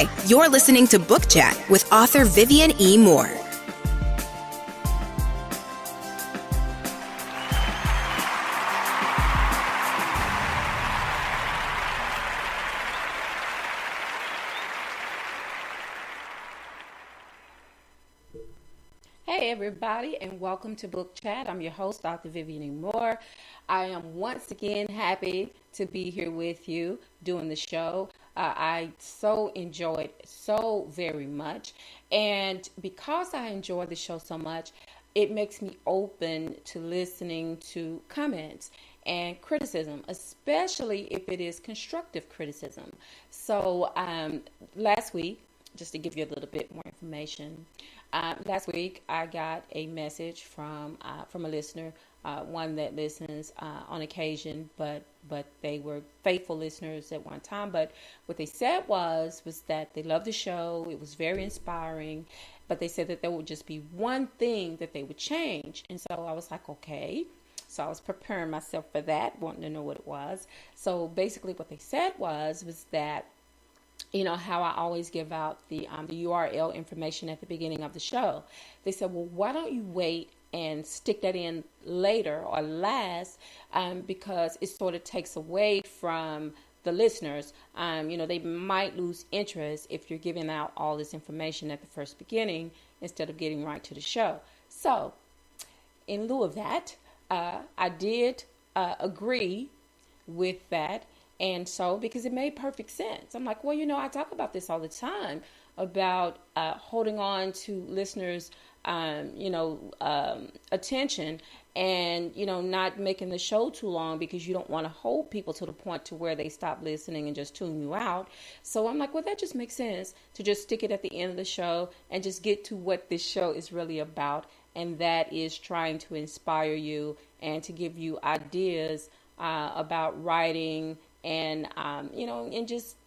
Hi, you're listening to Book Chat with author Vivian E. Moore. Hey everybody, and welcome to Book Chat. I'm your host, Dr. Vivian E. Moore. I am once again happy to be here with you doing the show. I so enjoyed so very much, and because I enjoy the show so much, it makes me open to listening to comments and criticism, especially if it is constructive criticism. So last week, just to give you a little bit more information, last week I got a message from a listener, one that listens on occasion, but they were faithful listeners at one time. But what they said was that they loved the show. It was very inspiring, but they said that there would just be one thing that they would change. And so I was like, okay. So I was preparing myself for that, wanting to know what it was. So basically what they said was that, you know, how I always give out the URL information at the beginning of the show. They said, well, why don't you wait and stick that in later or last, because it sort of takes away from the listeners. You know, they might lose interest if you're giving out all this information at the first beginning instead of getting right to the show. So in lieu of that, I did agree with that. And so, because it made perfect sense, I'm like, well, you know, I talk about this all the time about holding on to listeners, attention, and, you know, not making the show too long because you don't want to hold people to the point to where they stop listening and just tune you out. So I'm like, well, that just makes sense to just stick it at the end of the show and just get to what this show is really about. And that is trying to inspire you and to give you ideas about writing and, and just,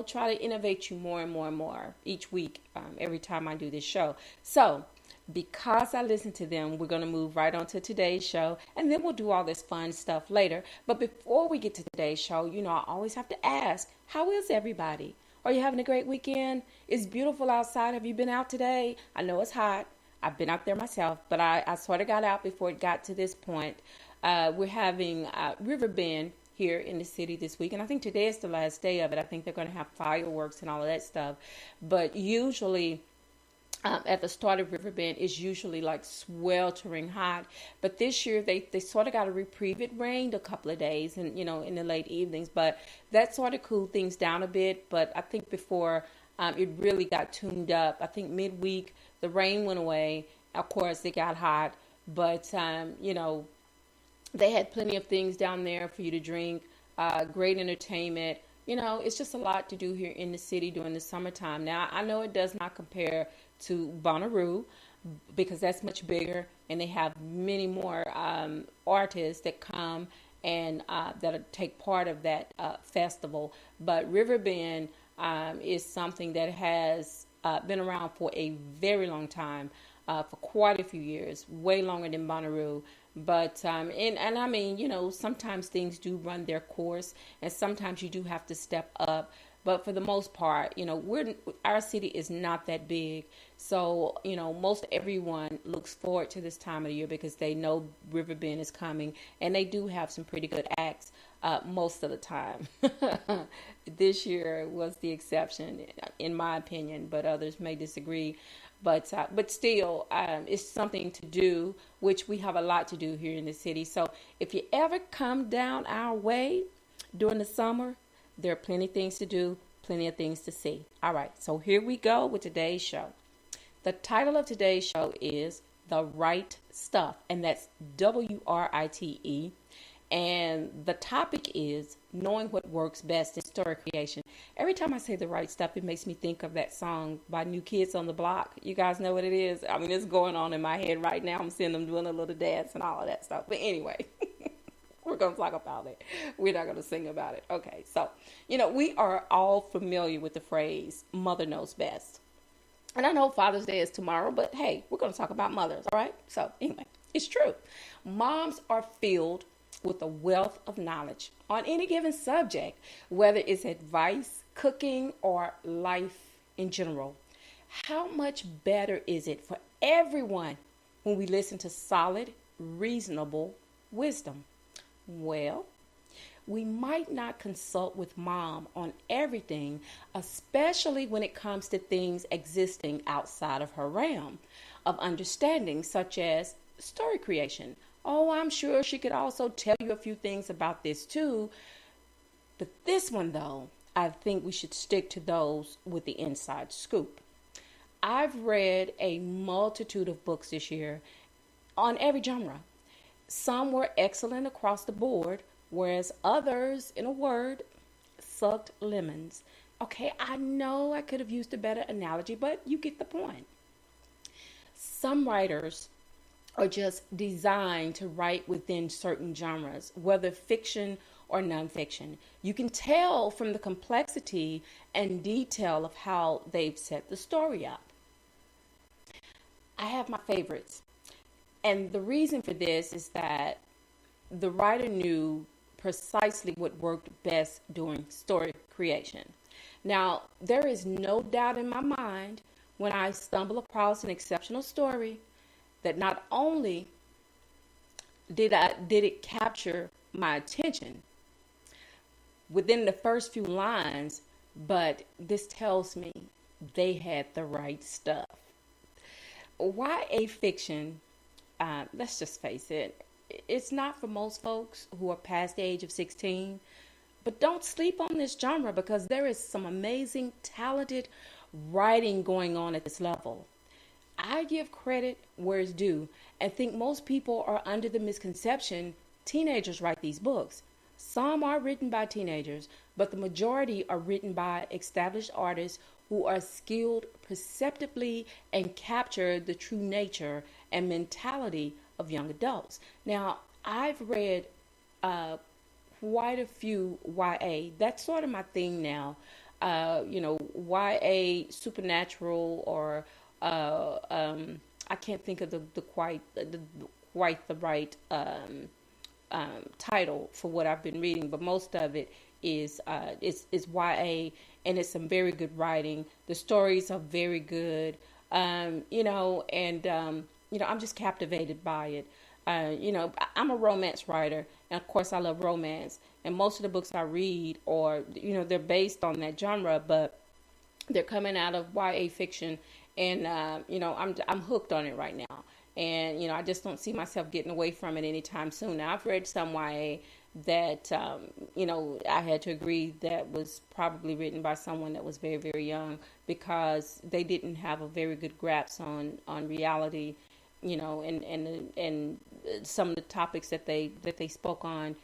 try to innovate you more and more and more each week, every time I do this show. So because I listen to them, we're going to move right on to today's show, and then we'll do all this fun stuff later. But before we get to today's show, you know, I always have to ask, how is everybody? Are you having a great weekend? It's beautiful outside. Have you been out today? I know it's hot. I've been out there myself, but I sort of got out before it got to this point. We're having Riverbend here in the city this week, and I think today is the last day of it. I think they're going to have fireworks and all of that stuff. But usually at the start of Riverbend, it's usually like sweltering hot. But this year they sort of got a reprieve. It rained a couple of days, and in the late evenings, but that sort of cooled things down a bit. But I think before it really got tuned up, I think midweek the rain went away. Of course, it got hot, but they had plenty of things down there for you to drink, great entertainment. It's just a lot to do here in the city during the summertime. Now, I know it does not compare to Bonnaroo because that's much bigger, and they have many more artists that come and that take part of that festival. But Riverbend is something that has been around for a very long time, for quite a few years, way longer than Bonnaroo. But, and I mean, sometimes things do run their course, and sometimes you do have to step up. But for the most part, our city is not that big. So, most everyone looks forward to this time of the year because they know Riverbend is coming, and they do have some pretty good acts most of the time. This year was the exception, in my opinion, but others may disagree. But still, it's something to do, which we have a lot to do here in the city. So if you ever come down our way during the summer, there are plenty of things to do, plenty of things to see. All right, so here we go with today's show. The title of today's show is The Right Stuff, and that's WRITE. And the topic is knowing what works best in story creation. Every time I say the right stuff, it makes me think of that song by New Kids on the Block. You guys know what it is? I mean, it's going on in my head right now. I'm seeing them doing a little dance and all of that stuff. But anyway, we're going to talk about it. We're not going to sing about it. Okay, so, we are all familiar with the phrase, mother knows best. And I know Father's Day is tomorrow, but hey, we're going to talk about mothers, all right? So anyway, it's true. Moms are filled with a wealth of knowledge on any given subject, whether it's advice, cooking, or life in general. How much better is it for everyone when we listen to solid, reasonable wisdom? Well, we might not consult with mom on everything, especially when it comes to things existing outside of her realm of understanding, such as story creation. Oh, I'm sure she could also tell you a few things about this too. But this one, though, I think we should stick to those with the inside scoop. I've read a multitude of books this year on every genre. Some were excellent across the board, whereas others, in a word, sucked lemons. Okay, I know I could have used a better analogy, but you get the point. Some writers are just designed to write within certain genres, whether fiction or nonfiction. You can tell from the complexity and detail of how they've set the story up. I have my favorites. And the reason for this is that the writer knew precisely what worked best during story creation. Now, there is no doubt in my mind when I stumble across an exceptional story that not only did it capture my attention within the first few lines, but this tells me they had the right stuff. YA fiction, let's just face it, it's not for most folks who are past the age of 16, but don't sleep on this genre because there is some amazing, talented writing going on at this level. I give credit where it's due and think most people are under the misconception teenagers write these books. Some are written by teenagers, but the majority are written by established artists who are skilled perceptively and capture the true nature and mentality of young adults. Now, I've read quite a few YA. That's sort of my thing now. YA supernatural or I can't think of the quite the right title for what I've been reading, but most of it is YA, and it's some very good writing. The stories are very good, I'm just captivated by it. I'm a romance writer, and of course I love romance, and most of the books I read are, they're based on that genre, but they're coming out of YA fiction, and I'm hooked on it right now, and I just don't see myself getting away from it anytime soon. Now, I've read some YA that I had to agree that was probably written by someone that was very, very young, because they didn't have a very good grasp on reality, and some of the topics that they spoke on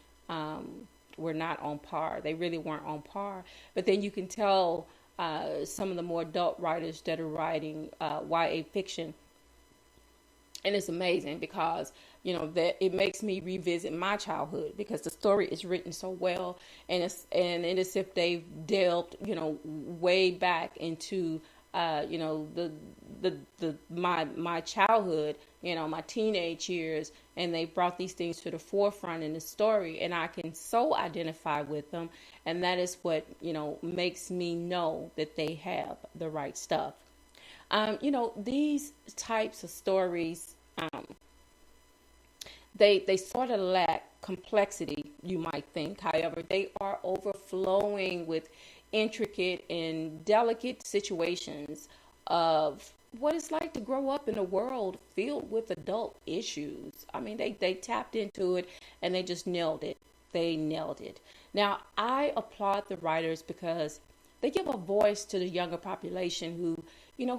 were not on par. They really weren't on par. But then you can tell some of the more adult writers that are writing YA fiction, and it's amazing because that it makes me revisit my childhood, because the story is written so well, and it's as if they've delved way back into my childhood, my teenage years, and they brought these things to the forefront in the story, and I can so identify with them, and that is what makes me know that they have the right stuff. These types of stories, they sort of lack complexity, you might think. However, they are overflowing with intricate and delicate situations of what it's like to grow up in a world filled with adult issues. I mean, they tapped into it and they just nailed it. They nailed it. Now, I applaud the writers because they give a voice to the younger population who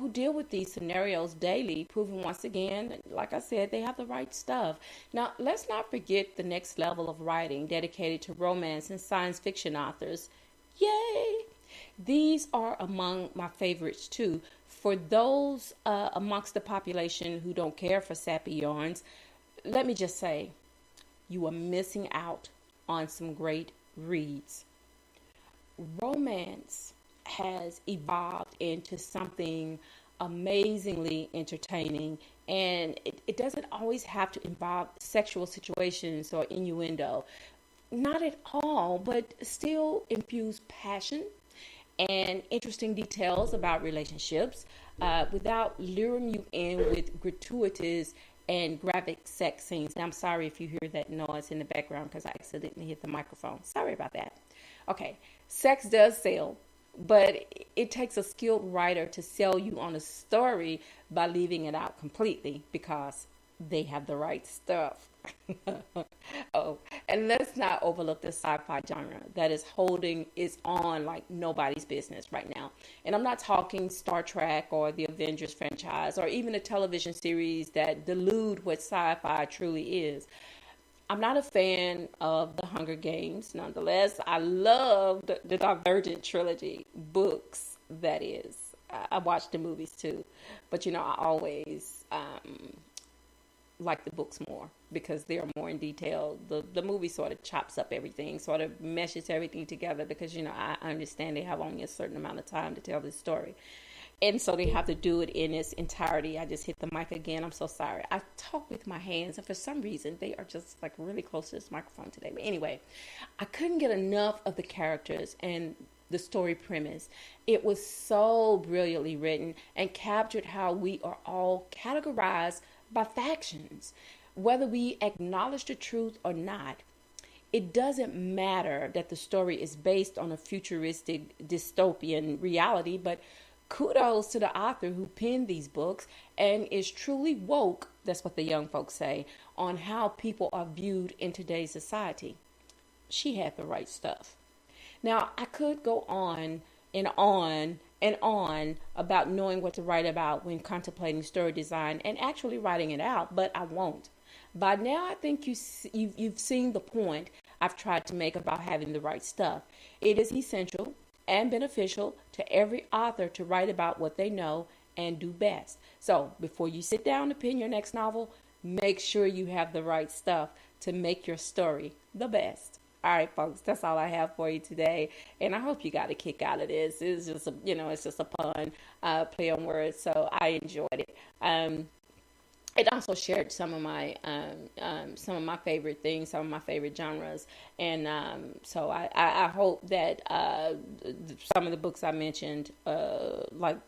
deal with these scenarios daily, proving once again, like I said, they have the right stuff. Now, let's not forget the next level of writing dedicated to romance and science fiction authors. Yay! These are among my favorites too. For those amongst the population who don't care for sappy yarns, let me just say, you are missing out on some great reads. Romance has evolved into something amazingly entertaining. And it doesn't always have to involve sexual situations or innuendo. Not at all, but still infuse passion and interesting details about relationships without luring you in with gratuitous and graphic sex scenes. Now, I'm sorry if you hear that noise in the background because I accidentally hit the microphone. Sorry about that. Okay, sex does sell, but it takes a skilled writer to sell you on a story by leaving it out completely because they have the right stuff. Oh, and let's not overlook the sci-fi genre that is holding its on like nobody's business right now. And I'm not talking Star Trek or the Avengers franchise or even a television series that delude what sci-fi truly is. I'm not a fan of the Hunger Games. Nonetheless, I love the Divergent trilogy books, that is. I watched the movies too. But, I always like the books more because they're more in detail. The movie sort of chops up everything, sort of meshes everything together because, I understand they have only a certain amount of time to tell this story. And so they have to do it in its entirety. I just hit the mic again. I'm so sorry. I talk with my hands, and for some reason, they are just like really close to this microphone today. But anyway, I couldn't get enough of the characters and the story premise. It was so brilliantly written and captured how we are all categorized by factions. Whether we acknowledge the truth or not, it doesn't matter that the story is based on a futuristic dystopian reality, but kudos to the author who penned these books and is truly woke, that's what the young folks say, on how people are viewed in today's society. She had the right stuff. Now, I could go on and on and on about knowing what to write about when contemplating story design and actually writing it out, but I won't. By now, I think you've seen the point I've tried to make about having the right stuff. It is essential and beneficial to every author to write about what they know and do best. So before you sit down to pen your next novel, make sure you have the right stuff to make your story the best. All right, folks, that's all I have for you today, and I hope you got a kick out of this. It's just it's just a fun play on words, so I enjoyed it. It also shared some of my favorite things, some of my favorite genres, and so I hope that some of the books I mentioned, like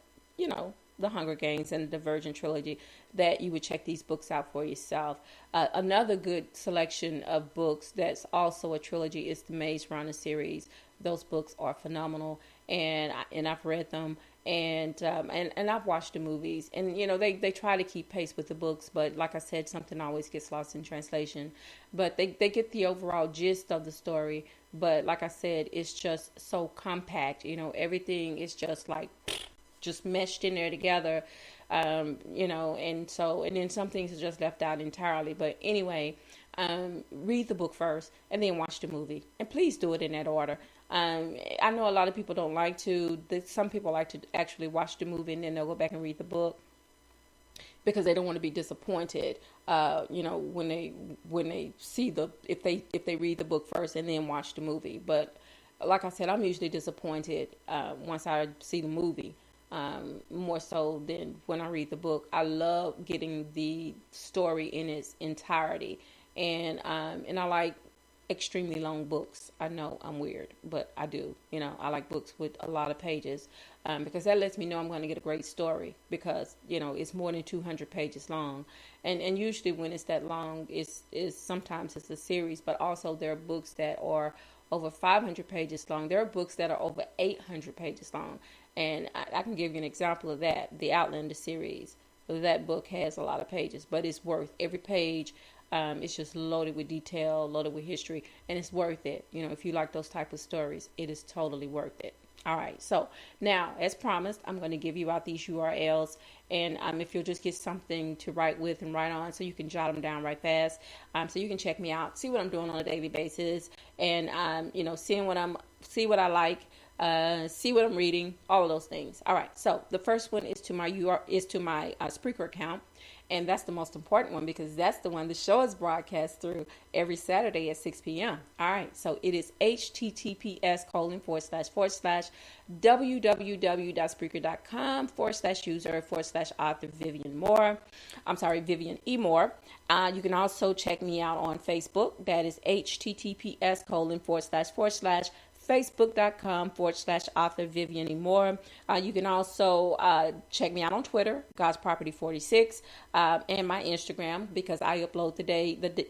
the Hunger Games and the Divergent trilogy, that you would check these books out for yourself. Another good selection of books that's also a trilogy is the Maze Runner series. Those books are phenomenal, and I've read them. And I've watched the movies, and they try to keep pace with the books, but like I said, something always gets lost in translation. But they get the overall gist of the story. But like I said, it's just so compact. Everything is just like just meshed in there together. And then some things are just left out entirely. But anyway, read the book first and then watch the movie, and please do it in that order. I know a lot of people don't like to. Some people like to actually watch the movie and then they'll go back and read the book because they don't want to be disappointed. When they see if they read the book first and then watch the movie. But like I said, I'm usually disappointed once I see the movie. More so than when I read the book. I love getting the story in its entirety, and I like extremely long books. I know I'm weird, but I do. I like books with a lot of pages because that lets me know I'm going to get a great story because it's more than 200 pages long, and usually when it's that long, is sometimes it's a series, but also there are books that are over 500 pages long. There are books that are over 800 pages long. And I can give you an example of that. The Outlander series. That book has a lot of pages, but it's worth every page. It's just loaded with detail, loaded with history, and it's worth it. If you like those type of stories, it is totally worth it. All right. So now, as promised, I'm going to give you out these URLs, and if you'll just get something to write with and write on, so you can jot them down right fast, so you can check me out, see what I'm doing on a daily basis, and see what I like. see what I'm reading, all of those things. All right. So the first one is to my Spreaker account. And that's the most important one because that's the one the show is broadcast through every Saturday at 6 p.m. All right. So it is https://www.spreaker.com/user/author Vivian Moore. I'm sorry, Vivian E. Moore. You can also check me out on Facebook. That is https://facebook.com/author Vivian E. Moore. You can also check me out on Twitter, God's Property 46, and my Instagram because I upload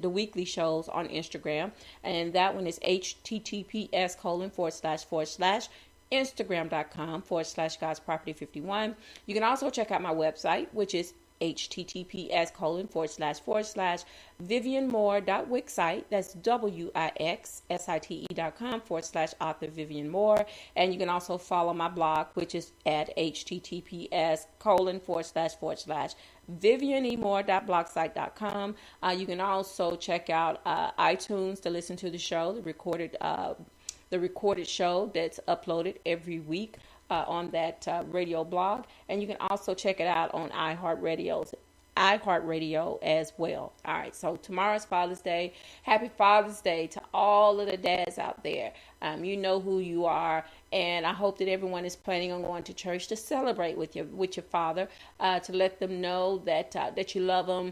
the weekly shows on Instagram, and that one is https://Instagram.com/God's Property 51. You can also check out my website, which is https://vivianmoore.wixsite, that's wixsite.com/author Vivian Moore. And you can also follow my blog, which is at https://vivianemore.blogsite.com. You can also check out iTunes to listen to the show, the recorded show that's uploaded every week on that radio blog. And you can also check it out on iHeartRadio as well. All right, so tomorrow's Father's Day. Happy Father's Day to all of the dads out there. You know who you are, and I hope that everyone is planning on going to church to celebrate with your father, to let them know that you love them,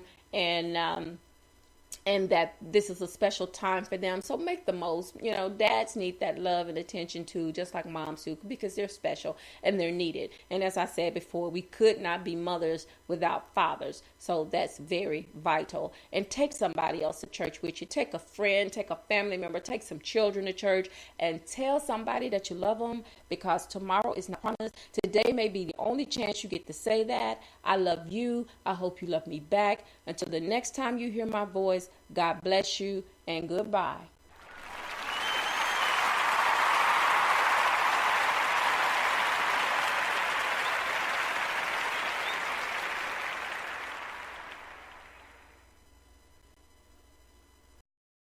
and that this is a special time for them. So make the most. You know, dads need that love and attention too, just like moms do, because they're special and they're needed. And as I said before, we could not be mothers without fathers. So that's very vital. And take somebody else to church with you. Take a friend, take a family member, take some children to church, and tell somebody that you love them, because tomorrow is not promised. Today may be the only chance you get to say that. I love you. I hope you love me back. Until the next time you hear my voice, God bless you and goodbye.